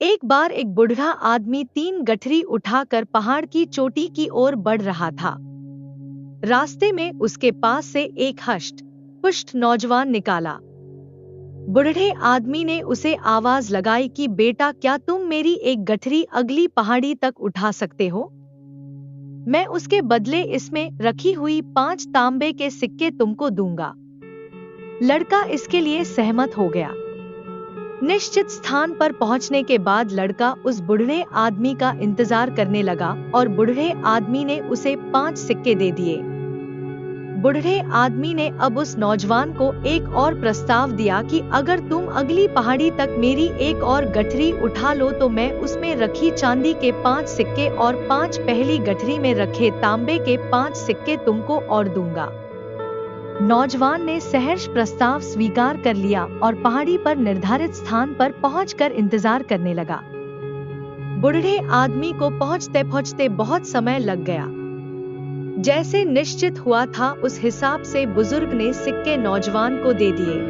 एक बार एक बूढ़ा आदमी 3 गठरी उठाकर पहाड़ की चोटी की ओर बढ़ रहा था। रास्ते में उसके पास से एक हष्ट पुष्ट नौजवान निकाला। बूढ़े आदमी ने उसे आवाज लगाई कि बेटा, क्या तुम मेरी एक गठरी अगली पहाड़ी तक उठा सकते हो? मैं उसके बदले इसमें रखी हुई 5 तांबे के सिक्के तुमको दूंगा। लड़का इसके लिए सहमत हो गया। निश्चित स्थान पर पहुंचने के बाद लड़का उस बूढ़े आदमी का इंतजार करने लगा और बूढ़े आदमी ने उसे 5 सिक्के दे दिए। बूढ़े आदमी ने अब उस नौजवान को एक और प्रस्ताव दिया कि अगर तुम अगली पहाड़ी तक मेरी एक और गठरी उठा लो तो मैं उसमें रखी चांदी के 5 सिक्के और 5 पहली गठरी में रखे तांबे के 5 सिक्के तुमको और दूंगा। नौजवान ने सहर्ष प्रस्ताव स्वीकार कर लिया और पहाड़ी पर निर्धारित स्थान पर पहुंचकर इंतजार करने लगा। बूढ़े आदमी को पहुंचते पहुंचते बहुत समय लग गया। जैसे निश्चित हुआ था उस हिसाब से बुजुर्ग ने सिक्के नौजवान को दे दिए।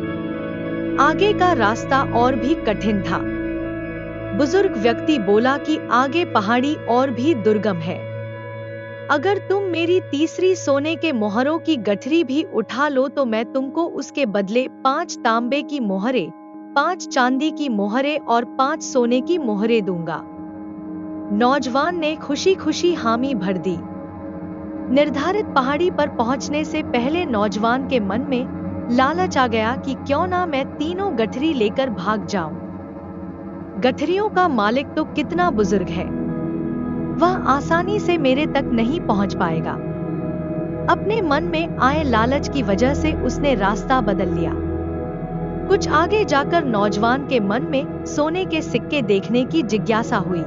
आगे का रास्ता और भी कठिन था। बुजुर्ग व्यक्ति बोला कि आगे पहाड़ी और भी दुर्गम है। अगर तुम मेरी तीसरी सोने के मोहरों की गठरी भी उठा लो तो मैं तुमको उसके बदले 5 तांबे की मोहरें, 5 चांदी की मोहरें और 5 सोने की मोहरें दूंगा। नौजवान ने खुशी खुशी हामी भर दी। निर्धारित पहाड़ी पर पहुंचने से पहले नौजवान के मन में लालच आ गया कि क्यों ना मैं तीनों गठरी लेकर भाग जाऊं। गठरियों का मालिक तो कितना बुजुर्ग है, वह आसानी से मेरे तक नहीं पहुंच पाएगा। अपने मन में आए लालच की वजह से उसने रास्ता बदल लिया। कुछ आगे जाकर नौजवान के मन में सोने के सिक्के देखने की जिज्ञासा हुई।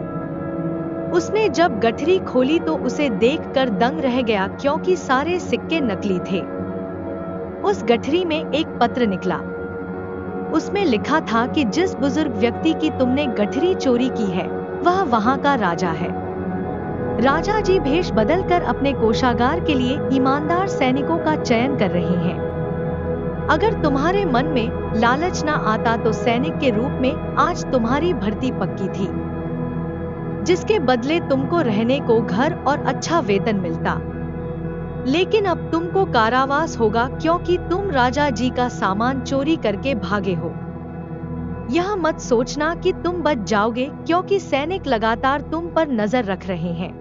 उसने जब गठरी खोली तो उसे देखकर दंग रह गया, क्योंकि सारे सिक्के नकली थे। उस गठरी में एक पत्र निकला। उसमें लिखा था कि जिस बुजुर्ग व्यक्ति की तुमने गठरी चोरी की है वह वहां का राजा है। राजा जी भेष बदलकर अपने कोषागार के लिए ईमानदार सैनिकों का चयन कर रहे हैं। अगर तुम्हारे मन में लालच न आता तो सैनिक के रूप में आज तुम्हारी भर्ती पक्की थी, जिसके बदले तुमको रहने को घर और अच्छा वेतन मिलता। लेकिन अब तुमको कारावास होगा, क्योंकि तुम राजा जी का सामान चोरी करके भागे हो। यह मत सोचना कि तुम बच जाओगे, क्योंकि सैनिक लगातार तुम पर नजर रख रहे हैं।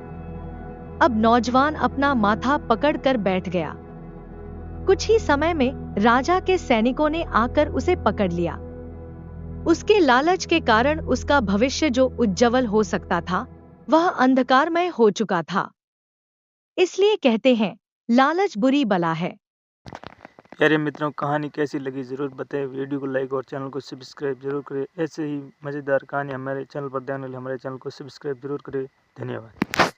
अब नौजवान अपना माथा पकड़कर बैठ गया। कुछ ही समय में राजा के सैनिकों ने आकर उसे पकड़ लिया। उसके लालच के कारण उसका भविष्य जो उज्जवल हो सकता था वह अंधकारमय हो चुका था। इसलिए कहते हैं, लालच बुरी बला है। प्यारे मित्रों, कहानी कैसी लगी जरूर बताएं। वीडियो को लाइक और चैनल को सब्सक्राइब जरूर करें। ऐसे ही मजेदार कहानी हमारे चैनल पर देखने के लिए हमारे चैनल को सब्सक्राइब जरूर करें। धन्यवाद।